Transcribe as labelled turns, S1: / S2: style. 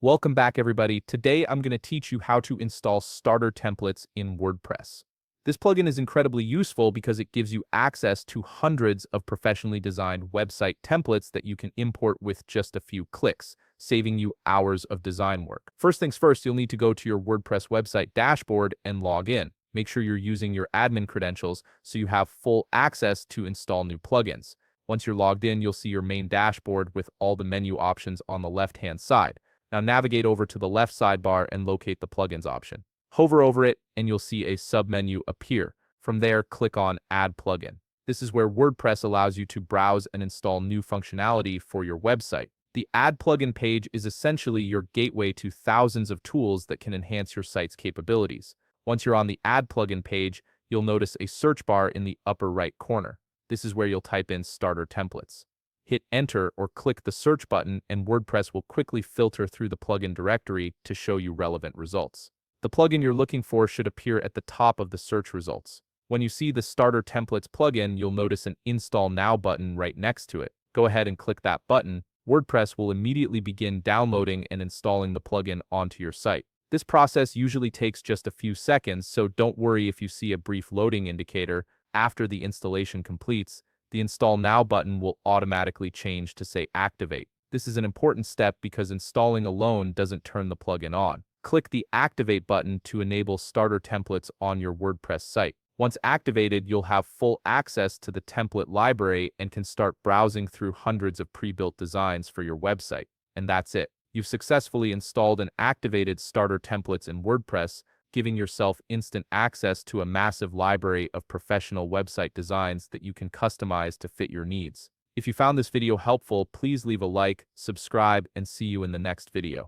S1: Welcome back, everybody. Today, I'm going to teach you how to install starter templates in WordPress. This plugin is incredibly useful because it gives you access to hundreds of professionally designed website templates that you can import with just a few clicks, saving you hours of design work. First things first, you'll need to go to your WordPress website dashboard and log in. Make sure you're using your admin credentials so you have full access to install new plugins. Once you're logged in, you'll see your main dashboard with all the menu options on the left-hand side. Now navigate over to the left sidebar and locate the plugins option. Hover over it and you'll see a submenu appear. From there, click on Add Plugin. This is where WordPress allows you to browse and install new functionality for your website. The Add Plugin page is essentially your gateway to thousands of tools that can enhance your site's capabilities. Once you're on the Add Plugin page, you'll notice a search bar in the upper right corner. This is where you'll type in starter templates. Hit Enter or click the search button and WordPress will quickly filter through the plugin directory to show you relevant results. The plugin you're looking for should appear at the top of the search results. When you see the Starter Templates plugin, you'll notice an Install Now button right next to it. Go ahead and click that button. WordPress will immediately begin downloading and installing the plugin onto your site. This process usually takes just a few seconds, so don't worry if you see a brief loading indicator after the installation completes. The Install Now button will automatically change to say Activate. This is an important step because installing alone doesn't turn the plugin on. Click the Activate button to enable starter templates on your WordPress site. Once activated, you'll have full access to the template library and can start browsing through hundreds of pre-built designs for your website. And that's it. You've successfully installed and activated starter templates in WordPress, giving yourself instant access to a massive library of professional website designs that you can customize to fit your needs. If you found this video helpful, please leave a like, subscribe, and see you in the next video.